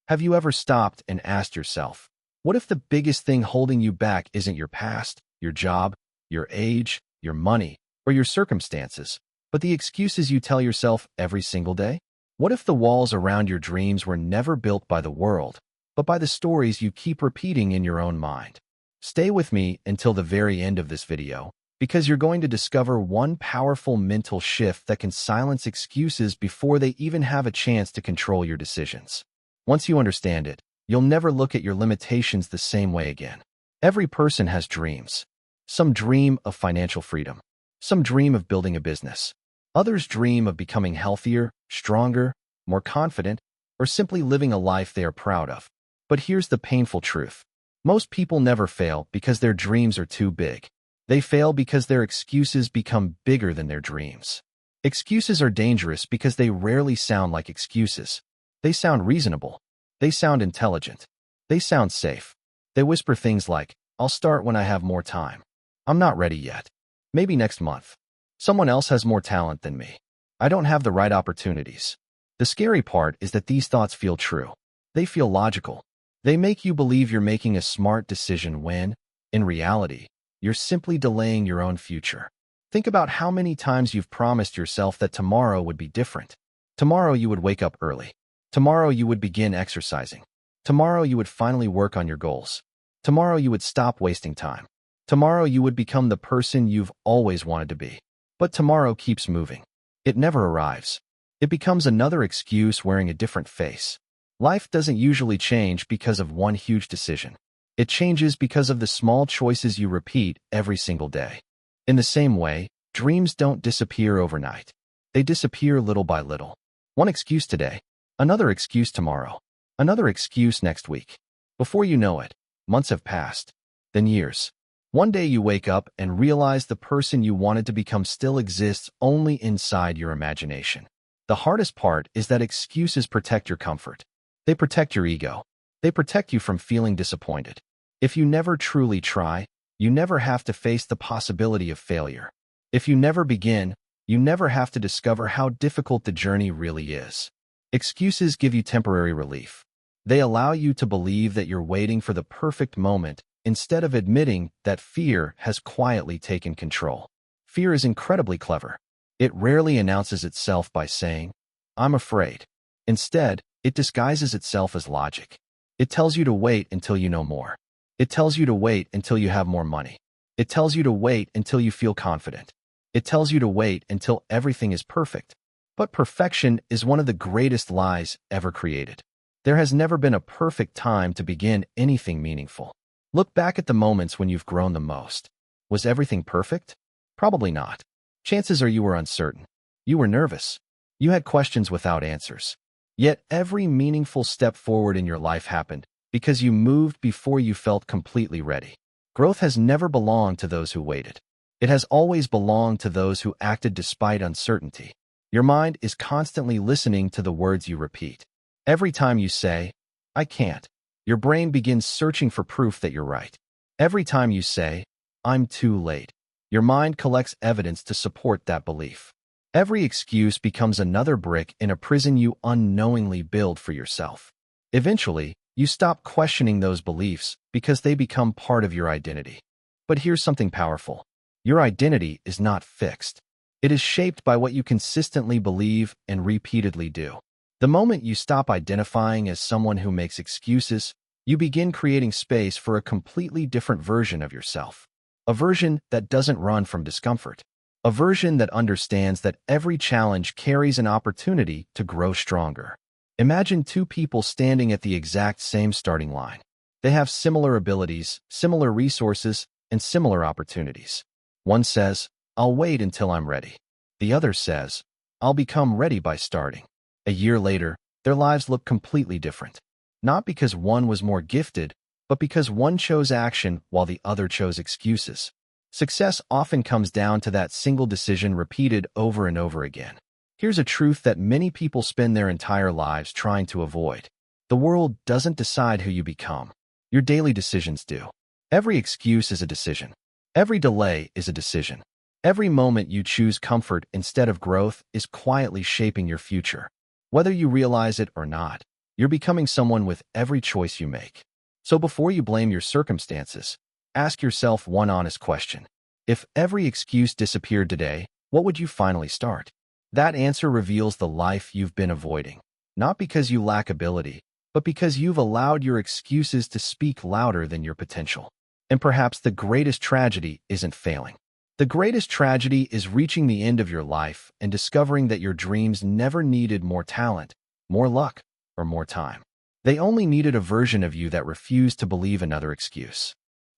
Have you ever stopped and asked yourself, what if the biggest thing holding you back isn't your past, your job, your age, your money, or your circumstances, but the excuses you tell yourself every single day? What if the walls around your dreams were never built by the world, but by the stories you keep repeating in your own mind? Stay with me until the very end of this video, because you're going to discover one powerful mental shift that can silence excuses before they even have a chance to control your decisions. Once you understand it, you'll never look at your limitations the same way again. Every person has dreams. Some dream of financial freedom. Some dream of building a business. Others dream of becoming healthier, stronger, more confident, or simply living a life they are proud of. But here's the painful truth. Most people never fail because their dreams are too big. They fail because their excuses become bigger than their dreams. Excuses are dangerous because they rarely sound like excuses. They sound reasonable. They sound intelligent. They sound safe. They whisper things like, I'll start when I have more time. I'm not ready yet. Maybe next month. Someone else has more talent than me. I don't have the right opportunities. The scary part is that these thoughts feel true. They feel logical. They make you believe you're making a smart decision when, in reality, you're simply delaying your own future. Think about how many times you've promised yourself that tomorrow would be different. Tomorrow you would wake up early. Tomorrow you would begin exercising. Tomorrow you would finally work on your goals. Tomorrow you would stop wasting time. Tomorrow you would become the person you've always wanted to be. But tomorrow keeps moving. It never arrives. It becomes another excuse wearing a different face. Life doesn't usually change because of one huge decision. It changes because of the small choices you repeat every single day. In the same way, dreams don't disappear overnight. They disappear little by little. One excuse today. Another excuse tomorrow. Another excuse next week. Before you know it, months have passed. Then years. One day you wake up and realize the person you wanted to become still exists only inside your imagination. The hardest part is that excuses protect your comfort. They protect your ego. They protect you from feeling disappointed. If you never truly try, you never have to face the possibility of failure. If you never begin, you never have to discover how difficult the journey really is. Excuses give you temporary relief. They allow you to believe that you're waiting for the perfect moment instead of admitting that fear has quietly taken control. Fear is incredibly clever. It rarely announces itself by saying, I'm afraid. Instead, it disguises itself as logic. It tells you to wait until you know more. It tells you to wait until you have more money. It tells you to wait until you feel confident. It tells you to wait until everything is perfect. But perfection is one of the greatest lies ever created. There has never been a perfect time to begin anything meaningful. Look back at the moments when you've grown the most. Was everything perfect? Probably not. Chances are you were uncertain. You were nervous. You had questions without answers. Yet every meaningful step forward in your life happened because you moved before you felt completely ready. Growth has never belonged to those who waited. It has always belonged to those who acted despite uncertainty. Your mind is constantly listening to the words you repeat. Every time you say, I can't, your brain begins searching for proof that you're right. Every time you say, I'm too late, your mind collects evidence to support that belief. Every excuse becomes another brick in a prison you unknowingly build for yourself. Eventually, you stop questioning those beliefs because they become part of your identity. But here's something powerful. Your identity is not fixed. It is shaped by what you consistently believe and repeatedly do. The moment you stop identifying as someone who makes excuses, you begin creating space for a completely different version of yourself. A version that doesn't run from discomfort. A version that understands that every challenge carries an opportunity to grow stronger. Imagine two people standing at the exact same starting line. They have similar abilities, similar resources, and similar opportunities. One says, I'll wait until I'm ready. The other says, I'll become ready by starting. A year later, their lives look completely different. Not because one was more gifted, but because one chose action while the other chose excuses. Success often comes down to that single decision repeated over and over again. Here's a truth that many people spend their entire lives trying to avoid. The world doesn't decide who you become. Your daily decisions do. Every excuse is a decision. Every delay is a decision. Every moment you choose comfort instead of growth is quietly shaping your future. Whether you realize it or not, You're becoming someone with every choice you make. So before you blame your circumstances, ask yourself one honest question. If every excuse disappeared today, what would you finally start? That answer reveals the life you've been avoiding, not because you lack ability, but because you've allowed your excuses to speak louder than your potential. And perhaps the greatest tragedy isn't failing. The greatest tragedy is reaching the end of your life and discovering that your dreams never needed more talent, more luck, or more time. They only needed a version of you that refused to believe another excuse.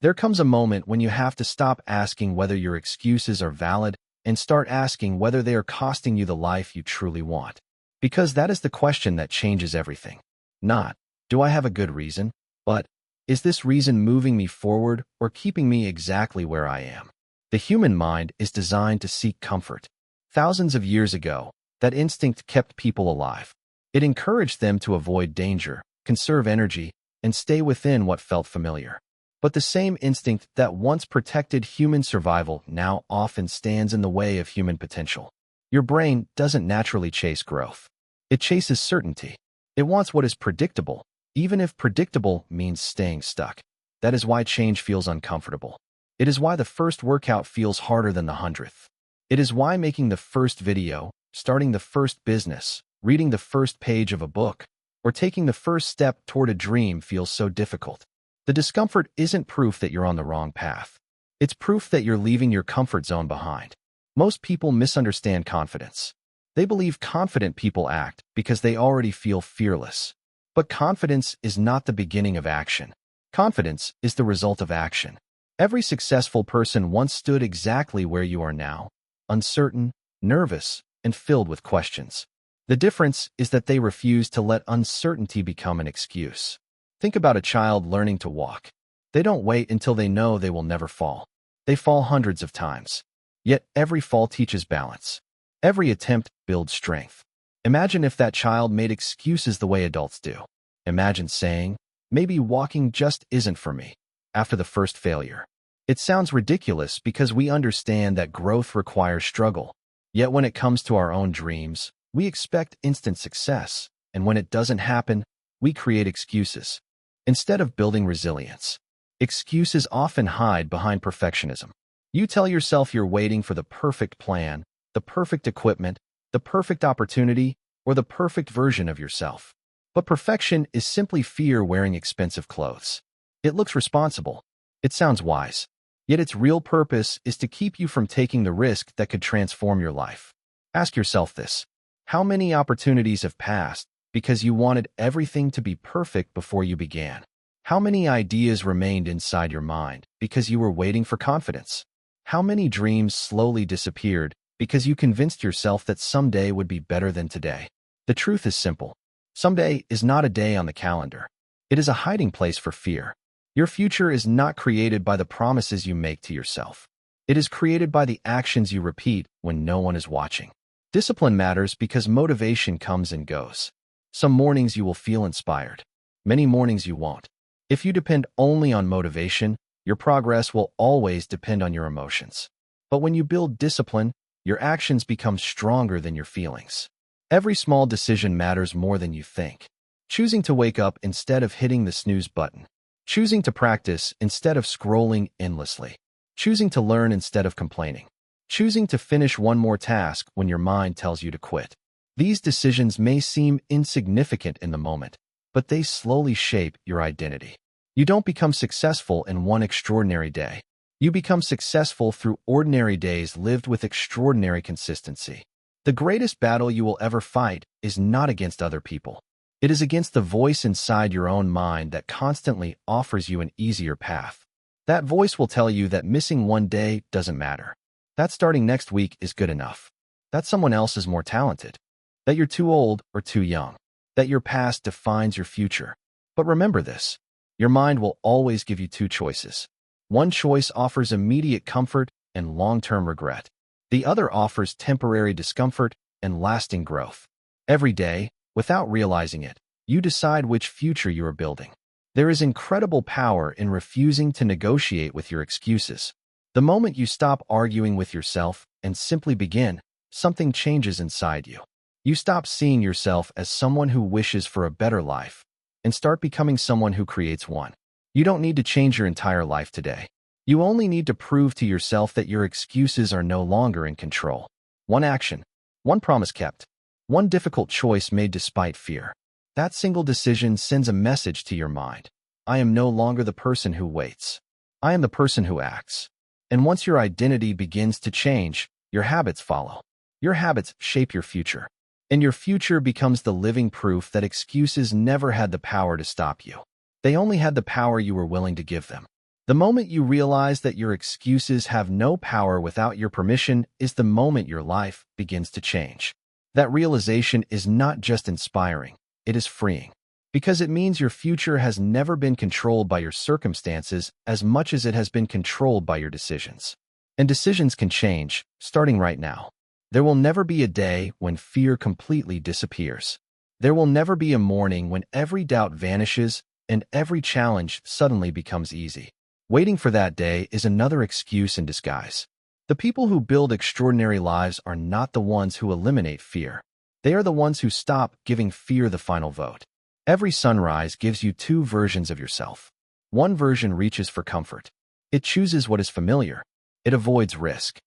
There comes a moment when you have to stop asking whether your excuses are valid and start asking whether they are costing you the life you truly want. Because that is the question that changes everything. Not, do I have a good reason? But, is this reason moving me forward or keeping me exactly where I am? The human mind is designed to seek comfort. Thousands of years ago, that instinct kept people alive. It encouraged them to avoid danger, conserve energy, and stay within what felt familiar. But the same instinct that once protected human survival now often stands in the way of human potential. Your brain doesn't naturally chase growth. It chases certainty. It wants what is predictable, even if predictable means staying stuck. That is why change feels uncomfortable. It is why the first workout feels harder than the 100th. It is why making the first video, starting the first business, reading the first page of a book, or taking the first step toward a dream feels so difficult. The discomfort isn't proof that you're on the wrong path. It's proof that you're leaving your comfort zone behind. Most people misunderstand confidence. They believe confident people act because they already feel fearless. But confidence is not the beginning of action. Confidence is the result of action. Every successful person once stood exactly where you are now, uncertain, nervous, and filled with questions. The difference is that they refuse to let uncertainty become an excuse. Think about a child learning to walk. They don't wait until they know they will never fall. They fall hundreds of times. Yet every fall teaches balance. Every attempt builds strength. Imagine if that child made excuses the way adults do. Imagine saying, maybe walking just isn't for me, after the first failure. It sounds ridiculous because we understand that growth requires struggle. Yet when it comes to our own dreams, we expect instant success, and when it doesn't happen, we create excuses. Instead of building resilience, excuses often hide behind perfectionism. You tell yourself you're waiting for the perfect plan, the perfect equipment, the perfect opportunity, or the perfect version of yourself. But perfection is simply fear wearing expensive clothes. It looks responsible. It sounds wise. Yet its real purpose is to keep you from taking the risk that could transform your life. Ask yourself this. How many opportunities have passed because you wanted everything to be perfect before you began? How many ideas remained inside your mind because you were waiting for confidence? How many dreams slowly disappeared because you convinced yourself that someday would be better than today? The truth is simple. Someday is not a day on the calendar. It is a hiding place for fear. Your future is not created by the promises you make to yourself. It is created by the actions you repeat when no one is watching. Discipline matters because motivation comes and goes. Some mornings you will feel inspired. Many mornings you won't. If you depend only on motivation, your progress will always depend on your emotions. But when you build discipline, your actions become stronger than your feelings. Every small decision matters more than you think. Choosing to wake up instead of hitting the snooze button. Choosing to practice instead of scrolling endlessly. Choosing to learn instead of complaining. Choosing to finish one more task when your mind tells you to quit. These decisions may seem insignificant in the moment, but they slowly shape your identity. You don't become successful in one extraordinary day. You become successful through ordinary days lived with extraordinary consistency. The greatest battle you will ever fight is not against other people. It is against the voice inside your own mind that constantly offers you an easier path. That voice will tell you that missing one day doesn't matter. That starting next week is good enough. That someone else is more talented. That you're too old or too young. That your past defines your future. But remember this. Your mind will always give you two choices. One choice offers immediate comfort and long-term regret. The other offers temporary discomfort and lasting growth. Every day, without realizing it, you decide which future you are building. There is incredible power in refusing to negotiate with your excuses. The moment you stop arguing with yourself and simply begin, something changes inside you. You stop seeing yourself as someone who wishes for a better life and start becoming someone who creates one. You don't need to change your entire life today. You only need to prove to yourself that your excuses are no longer in control. One action, one promise kept, one difficult choice made despite fear. That single decision sends a message to your mind. I am no longer the person who waits. I am the person who acts. And once your identity begins to change, your habits follow. Your habits shape your future. And your future becomes the living proof that excuses never had the power to stop you. They only had the power you were willing to give them. The moment you realize that your excuses have no power without your permission is the moment your life begins to change. That realization is not just inspiring, it is freeing. Because it means your future has never been controlled by your circumstances as much as it has been controlled by your decisions. And decisions can change, starting right now. There will never be a day when fear completely disappears. There will never be a morning when every doubt vanishes and every challenge suddenly becomes easy. Waiting for that day is another excuse in disguise. The people who build extraordinary lives are not the ones who eliminate fear. They are the ones who stop giving fear the final vote. Every sunrise gives you two versions of yourself. One version reaches for comfort. It chooses what is familiar. It avoids risk.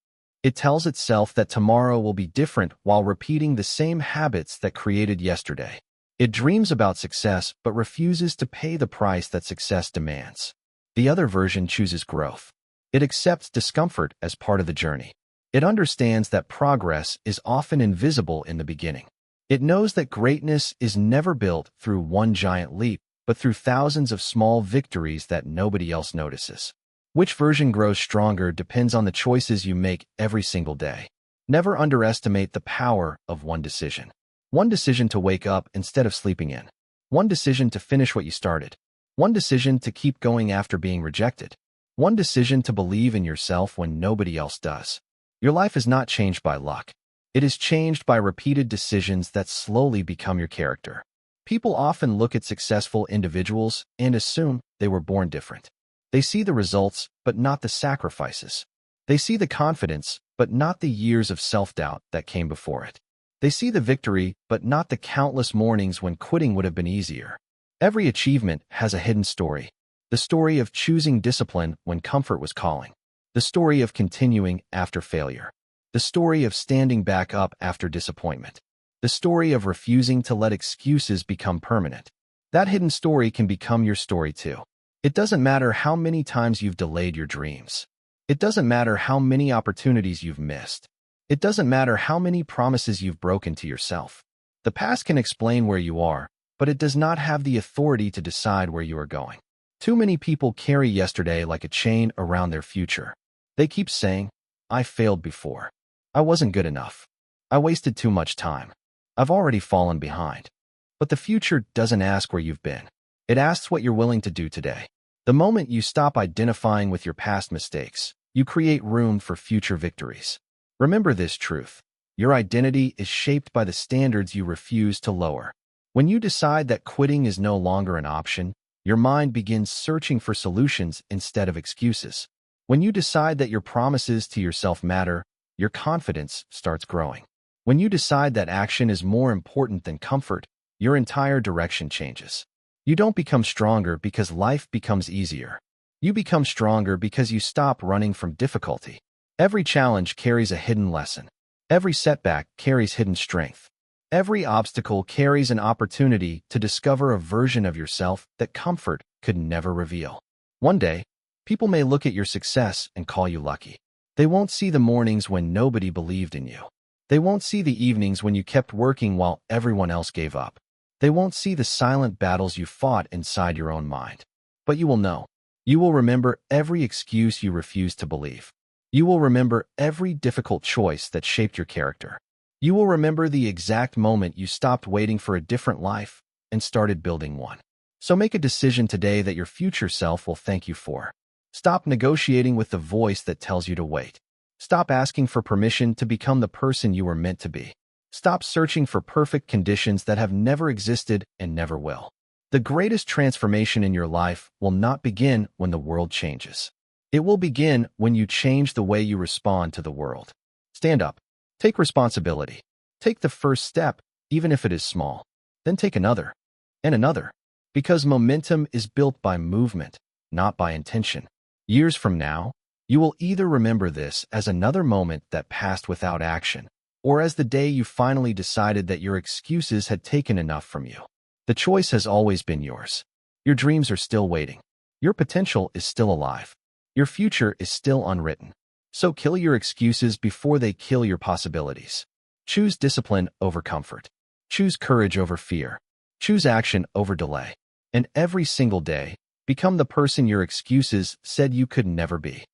It tells itself that tomorrow will be different while repeating the same habits that created yesterday. It dreams about success but refuses to pay the price that success demands. The other version chooses growth. It accepts discomfort as part of the journey. It understands that progress is often invisible in the beginning. It knows that greatness is never built through one giant leap, but through thousands of small victories that nobody else notices. Which version grows stronger depends on the choices you make every single day. Never underestimate the power of one decision. One decision to wake up instead of sleeping in. One decision to finish what you started. One decision to keep going after being rejected. One decision to believe in yourself when nobody else does. Your life is not changed by luck. It is changed by repeated decisions that slowly become your character. People often look at successful individuals and assume they were born different. They see the results, but not the sacrifices. They see the confidence, but not the years of self-doubt that came before it. They see the victory, but not the countless mornings when quitting would have been easier. Every achievement has a hidden story. The story of choosing discipline when comfort was calling. The story of continuing after failure. The story of standing back up after disappointment. The story of refusing to let excuses become permanent. That hidden story can become your story too. It doesn't matter how many times you've delayed your dreams. It doesn't matter how many opportunities you've missed. It doesn't matter how many promises you've broken to yourself. The past can explain where you are, but it does not have the authority to decide where you are going. Too many people carry yesterday like a chain around their future. They keep saying, I failed before. I wasn't good enough. I wasted too much time. I've already fallen behind. But the future doesn't ask where you've been. It asks what you're willing to do today. The moment you stop identifying with your past mistakes, you create room for future victories. Remember this truth. Your identity is shaped by the standards you refuse to lower. When you decide that quitting is no longer an option, your mind begins searching for solutions instead of excuses. When you decide that your promises to yourself matter, your confidence starts growing. When you decide that action is more important than comfort, your entire direction changes. You don't become stronger because life becomes easier. You become stronger because you stop running from difficulty. Every challenge carries a hidden lesson. Every setback carries hidden strength. Every obstacle carries an opportunity to discover a version of yourself that comfort could never reveal. One day, people may look at your success and call you lucky. They won't see the mornings when nobody believed in you. They won't see the evenings when you kept working while everyone else gave up. They won't see the silent battles you fought inside your own mind. But you will know. You will remember every excuse you refused to believe. You will remember every difficult choice that shaped your character. You will remember the exact moment you stopped waiting for a different life and started building one. So make a decision today that your future self will thank you for. Stop negotiating with the voice that tells you to wait. Stop asking for permission to become the person you were meant to be. Stop searching for perfect conditions that have never existed and never will. The greatest transformation in your life will not begin when the world changes. It will begin when you change the way you respond to the world. Stand up. Take responsibility. Take the first step, even if it is small. Then take another, and another. Because momentum is built by movement, not by intention. Years from now, you will either remember this as another moment that passed without action, or as the day you finally decided that your excuses had taken enough from you. The choice has always been yours. Your dreams are still waiting. Your potential is still alive. Your future is still unwritten. So kill your excuses before they kill your possibilities. Choose discipline over comfort. Choose courage over fear. Choose action over delay. And every single day, become the person your excuses said you could never be.